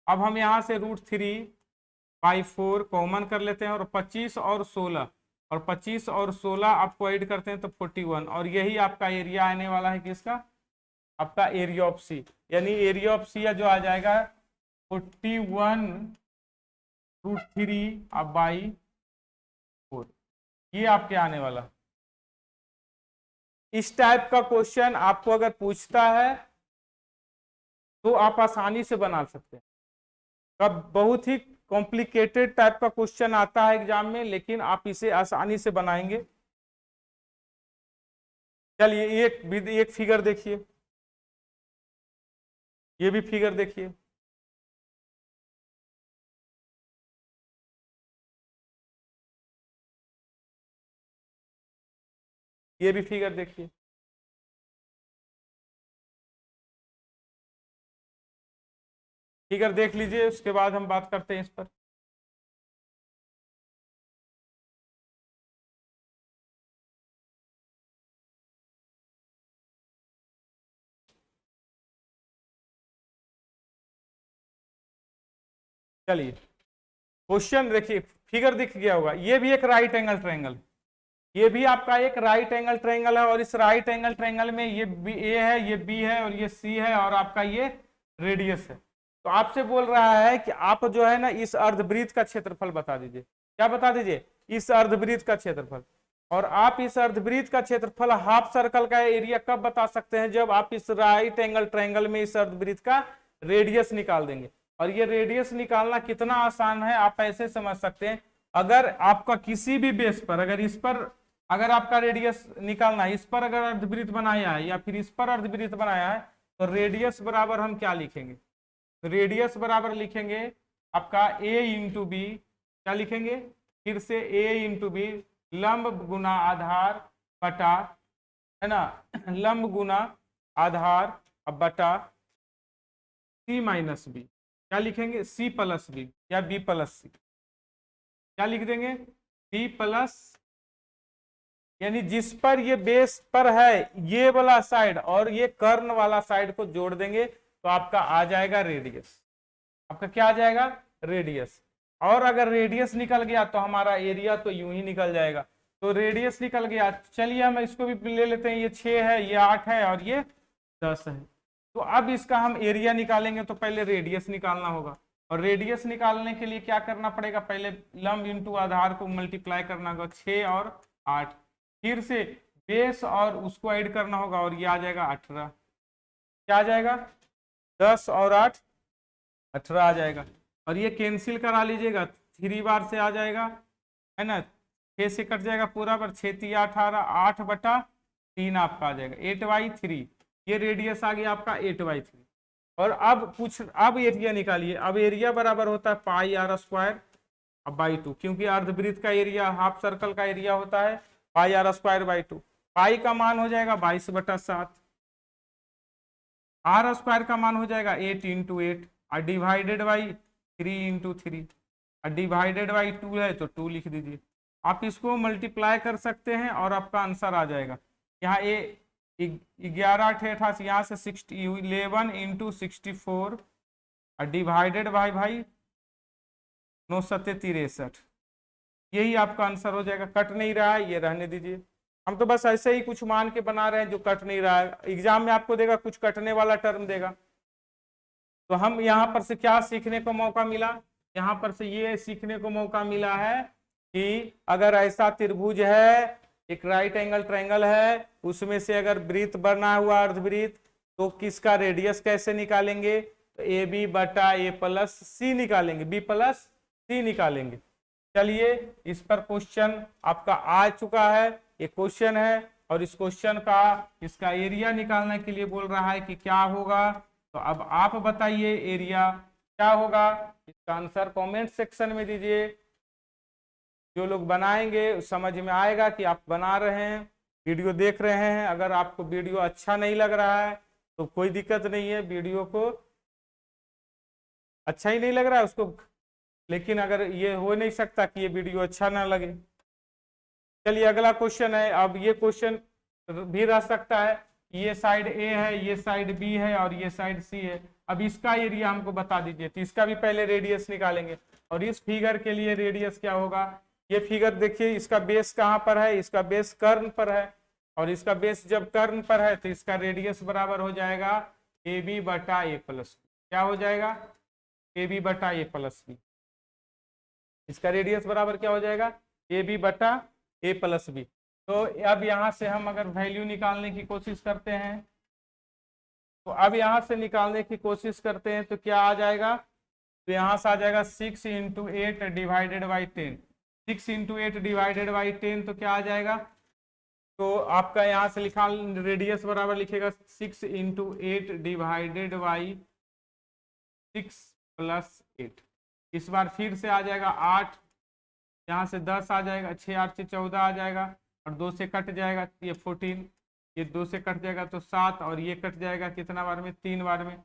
अब हम यहाँ से √3/4 कॉमन कर लेते हैं और 25 और 16 और 25 और 16 आपको ऐड करते हैं तो 41, और यही आपका एरिया आने वाला है किसका, आपका एरिया ऑफ सी, यानी एरिया ऑफ सी जो आ जाएगा 41√3/4, ये आपके आने वाला। इस टाइप का क्वेश्चन आपको अगर पूछता है तो आप आसानी से बना सकते हैं। कब बहुत ही कॉम्प्लिकेटेड टाइप का क्वेश्चन आता है एग्जाम में, लेकिन आप इसे आसानी से बनाएंगे। चलिए एक फिगर देखिए, ये भी फिगर देखिए, ये भी फिगर देखिए। फिगर देख लीजिए, उसके बाद हम बात करते हैं इस पर। चलिए क्वेश्चन देखिए, फिगर दिख गया होगा, ये भी एक राइट एंगल ट्रायंगल, ये भी आपका एक राइट एंगल ट्रायंगल है, और इस राइट एंगल ट्रायंगल में ये बी ए है, ये बी है और ये सी है, और आपका ये रेडियस है। तो आपसे बोल रहा है कि आप जो है ना इस अर्धवृत्त का क्षेत्रफल बता दीजिए। क्या बता दीजिए, इस अर्धवृत्त का क्षेत्रफल। और आप इस अर्धवृत्त का क्षेत्रफल हाफ सर्कल का एरिया कब बता सकते हैं, जब आप इस राइट एंगल ट्रायंगल में इस अर्धवृत्त का रेडियस निकाल देंगे। और ये रेडियस निकालना कितना आसान है आप ऐसे समझ सकते हैं, अगर आपका किसी भी बेस पर, अगर इस पर अगर आपका रेडियस निकालना है, इस पर अगर अर्धवृत्त बनाया है या फिर इस पर अर्धवृत्त बनाया है, तो रेडियस बराबर हम क्या लिखेंगे, तो रेडियस बराबर लिखेंगे आपका a इंटू बी, क्या लिखेंगे फिर से a इंटू बी, लंब गुना आधार बटा, है ना, लंब गुना आधार अब बटा c माइनस बी, क्या लिखेंगे c प्लस बी या b प्लस सी, क्या लिख देंगे b प्लस, यानी जिस पर ये बेस पर है ये वाला साइड और ये कर्ण वाला साइड को जोड़ देंगे तो आपका आ जाएगा रेडियस। आपका क्या आ जाएगा, रेडियस। और अगर रेडियस निकल गया तो हमारा एरिया तो यूं ही निकल जाएगा। तो रेडियस निकल गया, चलिए हम इसको भी ले लेते हैं, ये 6 है, ये 8 है और ये 10 है। तो अब इसका हम एरिया निकालेंगे तो पहले रेडियस निकालना होगा, और रेडियस निकालने के लिए क्या करना पड़ेगा, पहले लंब इंटू आधार को मल्टीप्लाई करना होगा, 6 और 8, फिर से बेस और उसको ऐड करना होगा और ये आ जाएगा 18, क्या आ जाएगा 10 और 8 18 आ जाएगा। और ये कैंसिल करा लीजिएगा, 3 बार से आ जाएगा, है ना, 6 से कट जाएगा पूरा पर, 6 3 18, 8/3 आपका आ जाएगा 8/3, ये रेडियस आ गया आपका 8/3। और अब एरिया निकालिए, अब एरिया बराबर होता है πr² अब /2, क्योंकि अर्धवृत्त का एरिया हाफ सर्कल का एरिया होता है πr²/2, पाई का मान हो जाएगा 22/7, r² का मान हो जाएगा 8 × 8 और डिवाइडेड बाई 3 × 3, और डिवाइडेड बाई 2 है तो 2 लिख दीजिए। आप इसको मल्टीप्लाई कर सकते हैं और आपका आंसर आ जाएगा। यहाँ ये 11×8 यहाँ से 11 इंटू 64 और डिवाइडेड बाई भाई 9×7=63। यही आपका आंसर हो जाएगा। कट नहीं रहा है, ये रहने दीजिए। हम तो बस ऐसे ही कुछ मान के बना रहे हैं जो कट नहीं रहा है। एग्जाम में आपको देगा कुछ कटने वाला टर्म देगा। तो हम यहाँ पर से क्या सीखने को मौका मिला, यहाँ पर से ये सीखने को मौका मिला है कि अगर ऐसा त्रिभुज है, एक राइट एंगल ट्रायंगल है, उसमें से अगर वृत्त बना हुआ अर्धवृत्त, तो किसका रेडियस कैसे निकालेंगे, तो AB/A+C निकालेंगे, B+C निकालेंगे। चलिए इस पर क्वेश्चन आपका आ चुका है, ये क्वेश्चन है और इस क्वेश्चन का इसका एरिया निकालने के लिए बोल रहा है कि क्या होगा। तो अब आप बताइए एरिया क्या होगा, इसका आंसर कमेंट सेक्शन में दीजिए। जो लोग बनाएंगे समझ में आएगा कि आप बना रहे हैं, वीडियो देख रहे हैं। अगर आपको वीडियो अच्छा नहीं लग रहा है तो कोई दिक्कत नहीं है, वीडियो को अच्छा ही नहीं लग रहा है उसको, लेकिन अगर ये हो नहीं सकता कि ये वीडियो अच्छा ना लगे। चलिए अगला क्वेश्चन है। अब ये क्वेश्चन भी रह सकता है, ये साइड ए है, ये साइड बी है और ये साइड सी है। अब इसका एरिया हमको बता दीजिए, तो इसका भी पहले रेडियस निकालेंगे। और इस फिगर के लिए रेडियस क्या होगा, ये फिगर देखिए, इसका बेस कहाँ पर है, इसका बेस कर्ण पर है, और इसका बेस जब कर्ण पर है तो इसका रेडियस बराबर हो जाएगा AB/A+B। क्या हो जाएगा, AB/A+B। इसका रेडियस बराबर क्या हो जाएगा, AB/A+B। तो अब यहाँ से हम अगर वैल्यू निकालने की कोशिश करते हैं, तो अब यहाँ से निकालने की कोशिश करते हैं तो क्या आ जाएगा, तो यहाँ से आ जाएगा 6 × 8 डिवाइडेड बाई 10। 6 × 8 डिवाइडेड बाई 10 तो क्या आ जाएगा, तो आपका यहाँ से लिखा रेडियस बराबर लिखेगा 6 × 8 डिवाइडेड बाई 6+8। इस बार फिर से आ जाएगा 8, यहाँ से 10 आ जाएगा, 6×8 = 14 आ जाएगा, और 2 से कट जाएगा ये 14, ये 2 से कट जाएगा तो 7, और ये कट जाएगा कितना बार में, 3 बार में,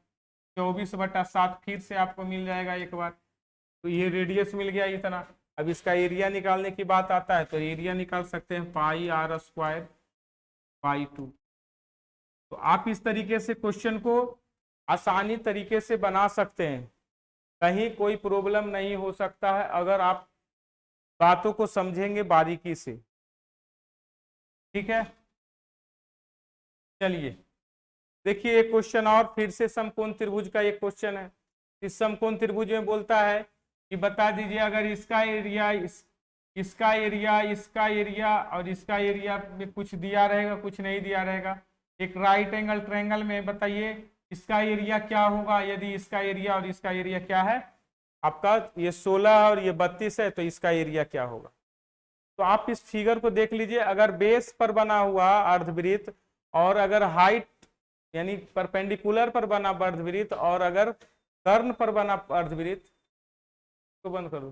24/7 फिर से आपको मिल जाएगा एक बार। तो ये रेडियस मिल गया इतना। अब इसका एरिया निकालने की बात आता है तो एरिया निकाल सकते हैं πr²/2। तो आप इस तरीके से क्वेश्चन को आसानी तरीके से बना सकते हैं, कहीं कोई प्रॉब्लम नहीं हो सकता है अगर आप बातों को समझेंगे बारीकी से। ठीक है, चलिए देखिए एक क्वेश्चन और, फिर से समकोण त्रिभुज का एक क्वेश्चन है। इस समकोण त्रिभुज में बोलता है कि बता दीजिए अगर इसका एरिया इसका एरिया और इसका एरिया में कुछ दिया रहेगा, कुछ नहीं दिया रहेगा। एक राइट एंगल ट्रायंगल में बताइए इसका एरिया क्या होगा, यदि इसका एरिया और इसका एरिया क्या है आपका, ये 16 और ये 32 है, तो इसका एरिया क्या होगा। तो आप इस फिगर को देख लीजिए, अगर बेस पर बना हुआ अर्धवृत्त और अगर हाइट यानी परपेंडिकुलर पर बना अर्धवृत्त और अगर कर्ण पर बना अर्धवृत्त, तो बंद करो,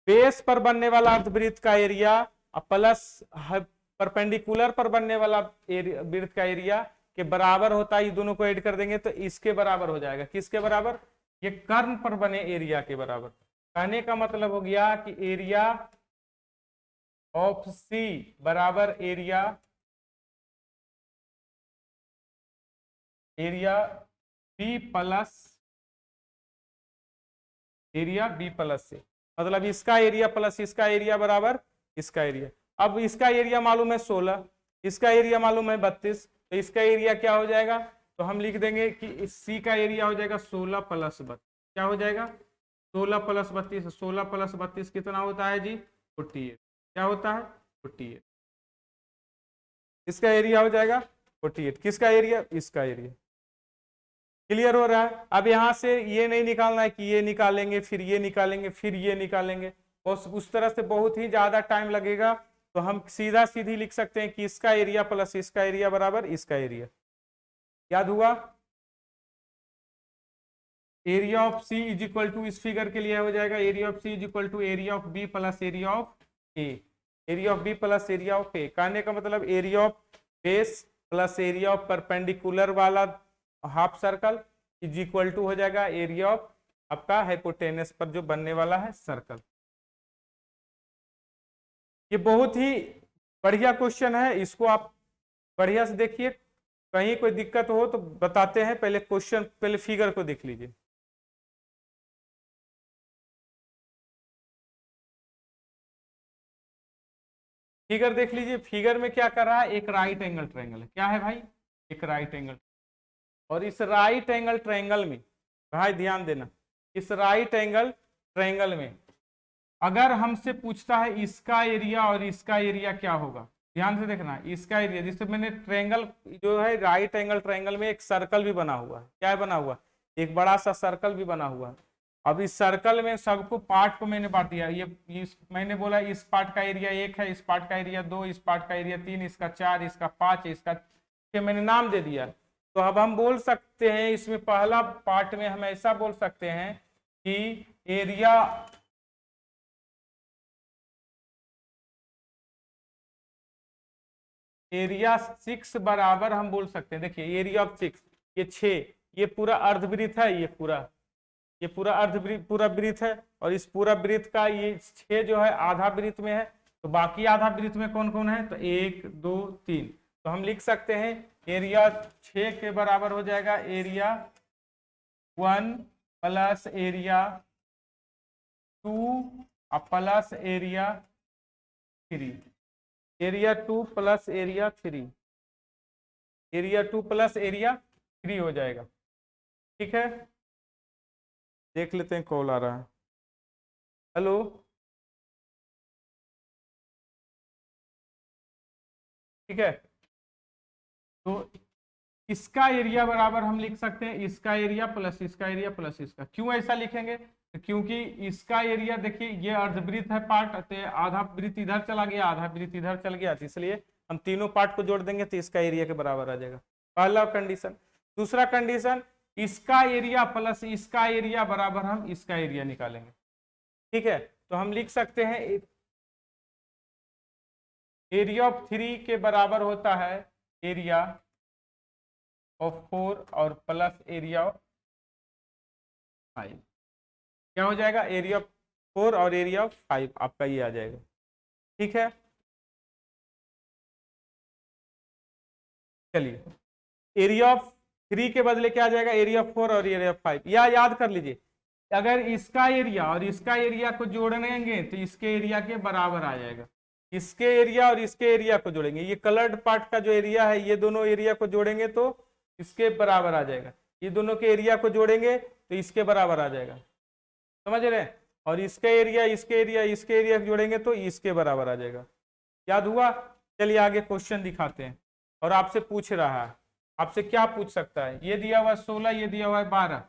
बेस पर बनने वाला अर्धवृत्त का एरिया प्लस परपेंडिकुलर पर बनने वाला वृत्त का एरिया के बराबर होता है। ये दोनों को ऐड कर देंगे तो इसके बराबर हो जाएगा, किसके बराबर, ये कर्ण पर बने एरिया के बराबर। कहने का मतलब हो गया कि एरिया ऑफ सी बराबर एरिया बी प्लस से, मतलब इसका एरिया प्लस इसका एरिया बराबर इसका एरिया। अब इसका एरिया मालूम है 16, इसका एरिया मालूम है 32, तो इसका एरिया क्या हो जाएगा, तो हम लिख देंगे कि इस सी का एरिया हो जाएगा 16 + 32। क्या हो जाएगा, 16 + 32, 16 + 32 कितना होता है जी, 48। क्या होता है, 48। इसका एरिया हो जाएगा 48, किसका एरिया, इसका एरिया। क्लियर हो रहा है। अब यहाँ से ये नहीं निकालना है कि ये निकालेंगे फिर ये निकालेंगे फिर ये निकालेंगे, उस तरह से बहुत ही ज्यादा टाइम लगेगा। तो हम सीधा सीधी लिख सकते हैं कि इसका एरिया प्लस इसका एरिया बराबर इसका एरिया। याद हुआ, area of c is equal to, इस फिगर के लिए हो जाएगा area of c is equal to area of b plus area of a. Area of b plus area of a, कहने का मतलब area of base plus area of perpendicular वाला half circle is equal to हो जाएगा area of आपका hypotenuse पर जो बनने वाला है सर्कल। ये बहुत ही बढ़िया क्वेश्चन है, इसको आप बढ़िया से देखिए, कहीं कोई दिक्कत हो तो बताते हैं। पहले क्वेश्चन, पहले फिगर को देख लीजिए। फिगर देख लीजिए, फिगर में क्या कर रहा है, एक राइट एंगल ट्रायंगल है। क्या है भाई, एक राइट एंगल। और इस राइट एंगल ट्रायंगल में भाई ध्यान देना, इस राइट एंगल ट्रायंगल में अगर हमसे पूछता है इसका एरिया और इसका एरिया क्या होगा, ध्यान से देखना, इसका एरिया, जिससे मैंने ट्रायंगल जो है राइट एंगल ट्रायंगल में एक सर्कल भी बना हुआ है। क्या है बना हुआ, एक बड़ा सा सर्कल भी बना हुआ है। अब इस सर्कल में सबको पार्ट को मैंने बांट दिया। ये मैंने बोला इस पार्ट का एरिया 1 है, इस पार्ट का एरिया 2, इस पार्ट का एरिया 3, इसका 4, इसका 5, इसका के मैंने नाम दे दिया। तो अब हम बोल सकते हैं इसमें पहला पार्ट में हम ऐसा बोल सकते हैं कि एरिया एरिया 6 बराबर हम बोल सकते हैं। देखिए एरिया ऑफ 6, ये 6, ये पूरा अर्धवृत्त है, ये पूरा अर्धवृत्त, पूरा वृत्त है। और इस पूरा वृत्त का ये 6 जो है आधा वृत्त में है। तो बाकी आधा वृत्त में कौन कौन है, तो 1 2 3। तो हम लिख सकते हैं एरिया 6 के बराबर हो जाएगा area 1 plus area 2 plus area 3। Area 2 plus area 3, area 2 plus area 3 हो जाएगा। ठीक है, देख लेते हैं कॉल आ रहा है। हेलो, ठीक है। तो इसका एरिया बराबर हम लिख सकते हैं इसका एरिया प्लस इसका एरिया प्लस इसका। क्यों ऐसा लिखेंगे, क्योंकि इसका एरिया देखिए ये अर्धवृत्त है पार्ट, तो आधा वृत्त इधर चला गया, आधा वृत्त इधर चल गया, तो इसलिए हम तीनों पार्ट को जोड़ देंगे तो इसका एरिया के बराबर आ जाएगा, पहला कंडीशन। दूसरा कंडीशन, इसका एरिया प्लस इसका एरिया बराबर हम इसका एरिया निकालेंगे। ठीक है, तो हम लिख सकते हैं एरिया ऑफ 3 के बराबर होता है एरिया ऑफ 4 और प्लस एरिया ऑफ 5। क्या हो जाएगा, एरिया ऑफ 4 और एरिया ऑफ 5 आपका ये आ जाएगा। ठीक है, चलिए एरिया ऑफ 3 के बदले क्या आ जाएगा, एरिया ऑफ 4 और एरिया ऑफ 5। या याद कर लीजिए, अगर इसका एरिया और इसका एरिया को जोड़ेंगे तो इसके एरिया के बराबर आ जाएगा। इसके एरिया और इसके एरिया को जोड़ेंगे, ये कलर्ड पार्ट का जो एरिया है, ये दोनों एरिया को जोड़ेंगे तो इसके बराबर आ जाएगा। ये दोनों के एरिया को जोड़ेंगे तो इसके बराबर आ जाएगा, समझ रहे हैं। और इसका एरिया इसके एरिया इसके एरिया को जोड़ेंगे तो इसके बराबर आ जाएगा। याद हुआ। चलिए आगे क्वेश्चन दिखाते हैं। और आपसे पूछ रहा है, आपसे क्या पूछ सकता है, ये दिया हुआ है 16, ये दिया हुआ है 12,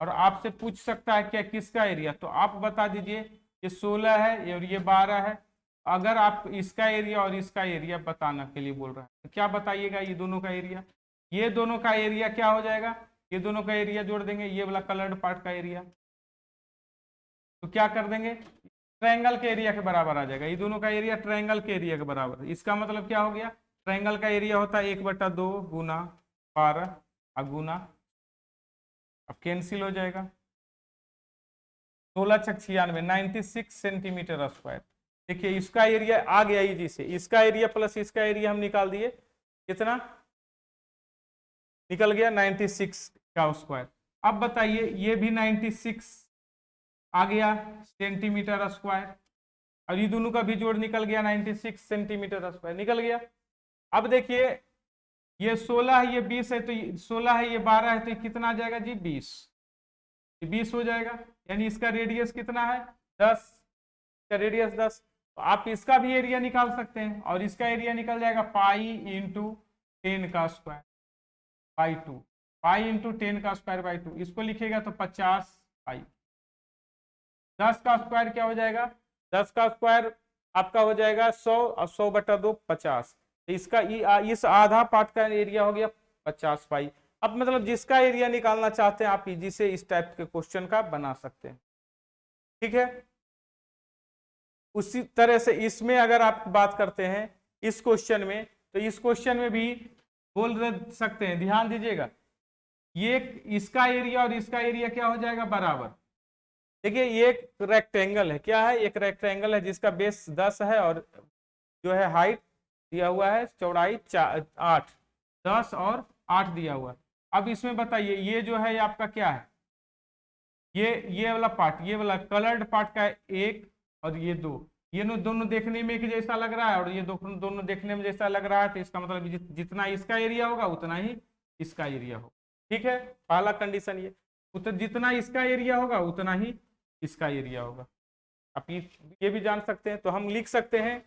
और आपसे पूछ सकता है क्या, किसका एरिया। तो आप बता दीजिए ये 16 है और ये 12 है। अगर आप इसका एरिया और इसका एरिया बताने के लिए बोल रहा है तो क्या बताइएगा, ये दोनों का एरिया, ये दोनों का एरिया क्या हो जाएगा, ये दोनों का एरिया जोड़ देंगे, ये वाला कलर्ड पार्ट का एरिया। तो क्या कर देंगे, ट्रायंगल के एरिया के बराबर आ जाएगा। ये दोनों का एरिया ट्रायंगल के एरिया के बराबर। इसका मतलब क्या हो गया, ट्रायंगल का एरिया होता है 1/2 गुना 12 गुना, अब कैंसिल हो जाएगा, 16 छक 96, 96 सेंटीमीटर स्क्वायर। देखिए इसका एरिया आ गया इजी से, इसका एरिया प्लस इसका एरिया हम निकाल दिए, कितना निकल गया, 96 का स्क्वायर। अब बताइए ये भी 96 आ गया सेंटीमीटर स्क्वायर, और ये दोनों का भी जोड़ निकल गया 96 सेंटीमीटर स्क्वायर निकल गया। अब देखिए ये 16 है, ये 20 है, तो 16 है, ये 12 है, तो ये कितना आ जाएगा जी, 20। ये 20 हो जाएगा, यानी इसका रेडियस कितना है, 10, इसका रेडियस 10। तो आप इसका भी एरिया निकाल सकते हैं, और इसका एरिया निकल जाएगा पाई इंटू 10 का स्क्वायर बाई 2, पाई इंटू 10 का स्क्वायर बाई 2, इसको लिखेगा तो 50 पाई। 10 का स्क्वायर क्या हो जाएगा, 10 का स्क्वायर आपका हो जाएगा 100, और 100/2 50। इसका इस आधा पार्ट का एरिया हो गया 50 पाई। अब मतलब जिसका एरिया निकालना चाहते हैं आप इजी से इस टाइप के क्वेश्चन का बना सकते हैं। ठीक है, उसी तरह से इसमें अगर आप बात करते हैं इस क्वेश्चन में, तो इस क्वेश्चन में भी बोल सकते हैं, ध्यान दीजिएगा, ये इसका एरिया और इसका एरिया क्या हो जाएगा, बराबर। देखिए ये एक रेक्टेंगल है, क्या है, एक रेक्टेंगल है जिसका बेस 10 है और जो है हाइट दिया हुआ है चौड़ाई 8, 10 और 8 दिया हुआ है। अब इसमें बताइए ये जो है ये आपका क्या है, ये वाला पार्ट, ये वाला कलर्ड पार्ट का एक और ये दो, ये दोनों देखने में एक जैसा लग रहा है और ये दोनों देखने में जैसा लग रहा है, तो इसका मतलब जितना इसका एरिया होगा उतना ही इसका एरिया होगा। ठीक है, पहला कंडीशन ये, जितना इसका एरिया होगा उतना ही इसका एरिया होगा। आप ये भी जान सकते हैं, तो हम लिख सकते हैं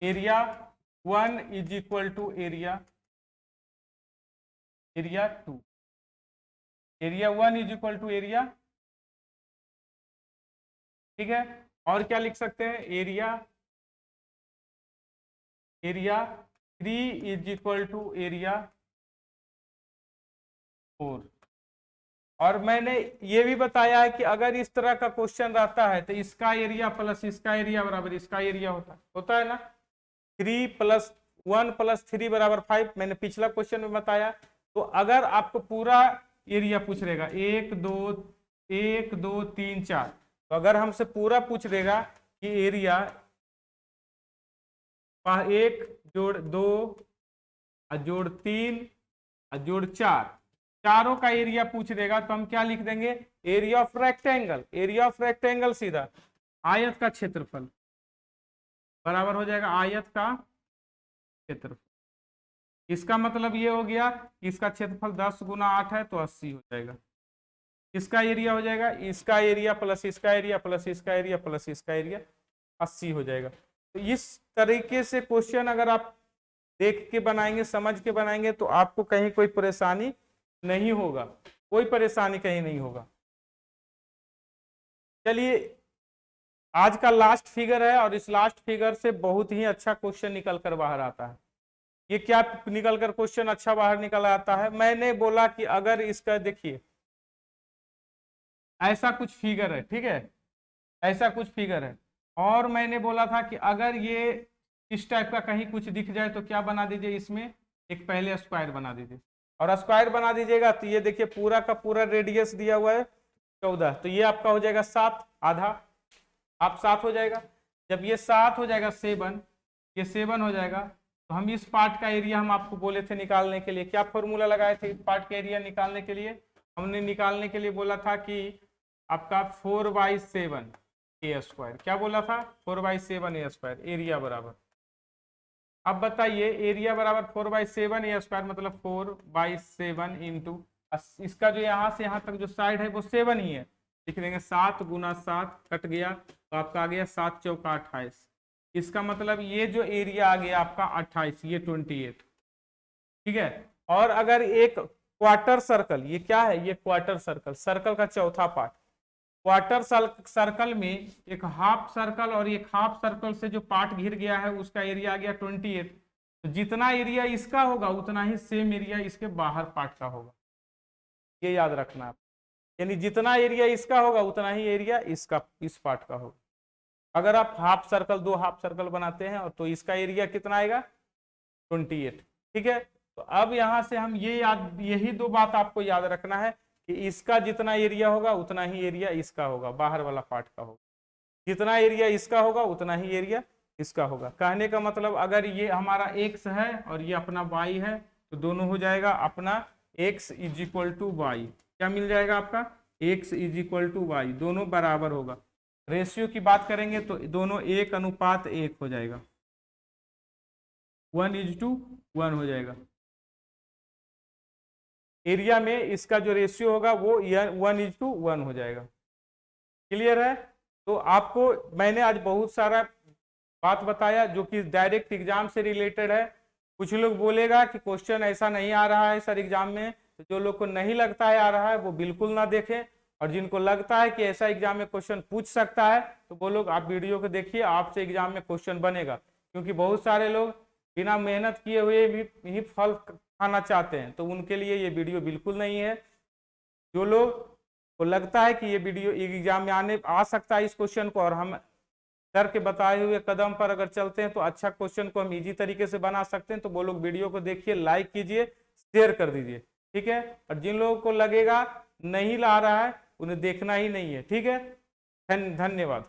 area 1 is equal to area 2, area 1 is equal to area, ठीक है। और क्या लिख सकते हैं, area 3 is equal to area 4। और मैंने ये भी बताया है कि अगर इस तरह का क्वेश्चन रहता है तो इसका एरिया प्लस इसका एरिया बराबर इसका एरिया होता है ना। 3 + 1 + 3 = 5, मैंने पिछला क्वेश्चन में बताया। तो अगर आपको पूरा एरिया पूछ रहेगा 1 2 3 4, तो अगर हमसे पूरा पूछ रहेगा कि एरिया 1 जोड़ 2 जोड़ 3 जोड़ 4, चारों का एरिया पूछ देगा, तो हम क्या लिख देंगे, area of rectangle. Area of rectangle सीधा आयत का क्षेत्रफल बराबर हो जाएगा आयत का क्षेत्रफल। इसका मतलब ये हो गया कि इसका क्षेत्रफल 10 × 8 है तो 80 हो जाएगा। इसका एरिया हो जाएगा इसका एरिया प्लस इसका एरिया प्लस इसका एरिया प्लस इसका एरिया 80 हो जाएगा। तो इस तरीके से क्वेश्चन अगर आप देख के बनाएंगे, समझ के बनाएंगे, तो आपको कहीं कोई परेशानी नहीं होगा, कोई परेशानी कहीं नहीं होगा। चलिए आज का लास्ट फिगर है और इस लास्ट फिगर से बहुत ही अच्छा क्वेश्चन निकल कर बाहर आता है। ये क्या निकल कर क्वेश्चन अच्छा बाहर निकल आता है, मैंने बोला कि अगर इसका देखिए ऐसा कुछ फिगर है, ठीक है, ऐसा कुछ फिगर है, और मैंने बोला था कि अगर ये इस टाइप का कहीं कुछ दिख जाए तो क्या बना दीजिए, इसमें एक पहले स्क्वायर बना दीजिए। और स्क्वायर बना दीजिएगा तो ये देखिए पूरा का पूरा रेडियस दिया हुआ है 14, तो ये आपका हो जाएगा 7, आधा आप 7 हो जाएगा। जब ये 7 हो जाएगा 7, ये 7 हो जाएगा, तो हम इस पार्ट का एरिया हम आपको बोले थे निकालने के लिए, क्या फॉर्मूला लगाए थे इस पार्ट का एरिया निकालने के लिए, हमने निकालने के लिए बोला था कि आपका 4/7 a², क्या बोला था, 4/7 a² एरिया बराबर। अब बताइए एरिया बराबर 4/7 a² मतलब 4/7 इंटू इसका जो यहाँ से यहाँ तक जो साइड है वो 7 ही है, लिख देंगे 7 × 7 कट गया तो आपका आ गया 7 × 4 = 28। इसका मतलब ये जो एरिया आ गया आपका 28, ये 28, ठीक है। और अगर एक क्वार्टर सर्कल, ये क्या है, ये क्वार्टर सर्कल, सर्कल का चौथा पार्ट, क्वार्टर सर्कल में एक हाफ सर्कल और एक हाफ सर्कल से जो पार्ट घिर गया है उसका एरिया आ गया 28, तो जितना एरिया इसका होगा उतना ही सेम एरिया इसके बाहर पार्ट का होगा, ये याद रखना आप। यानी जितना एरिया इसका होगा उतना ही एरिया इसका इस पार्ट का होगा। अगर आप हाफ सर्कल, 2 हाफ सर्कल बनाते हैं और तो इसका एरिया कितना आएगा 28, ठीक है। तो अब यहां से हम ये याद, यही 2 बात आपको याद रखना है कि इसका जितना एरिया होगा उतना ही एरिया इसका होगा, बाहर वाला पार्ट का होगा, जितना एरिया इसका होगा उतना ही एरिया इसका होगा। कहने का मतलब अगर ये हमारा x है और ये अपना y है तो दोनों हो जाएगा अपना x = y, क्या मिल जाएगा आपका x = y, दोनों बराबर होगा। रेशियो की बात करेंगे तो दोनों 1:1 हो जाएगा, 1:1 हो जाएगा। एरिया में इसका जो रेशियो होगा वो 1:1 हो जाएगा। क्लियर है। तो आपको मैंने आज बहुत सारा बात बताया जो कि डायरेक्ट एग्जाम से रिलेटेड है। कुछ लोग बोलेगा कि क्वेश्चन ऐसा नहीं आ रहा है सर एग्जाम में, तो जो लोग को नहीं लगता है आ रहा है वो बिल्कुल ना देखें, और जिनको लगता है कि ऐसा एग्जाम में क्वेश्चन पूछ सकता है तो वो लोग आप वीडियो को देखिए, आपसे एग्जाम में क्वेश्चन बनेगा। क्योंकि बहुत सारे लोग बिना मेहनत किए हुए भी फल खाना चाहते हैं, तो उनके लिए ये वीडियो बिल्कुल नहीं है। जो लोग को लगता है कि ये वीडियो एग्जाम में आ सकता है इस क्वेश्चन को और हम सर के बताए हुए कदम पर अगर चलते हैं तो अच्छा क्वेश्चन को हम इजी तरीके से बना सकते हैं। तो वो लोग वीडियो को देखिए, लाइक कीजिए, शेयर कर दीजिए, ठीक है। और जिन लोगों को लगेगा नहीं ला रहा है उन्हें देखना ही नहीं है, ठीक है। धन्यवाद।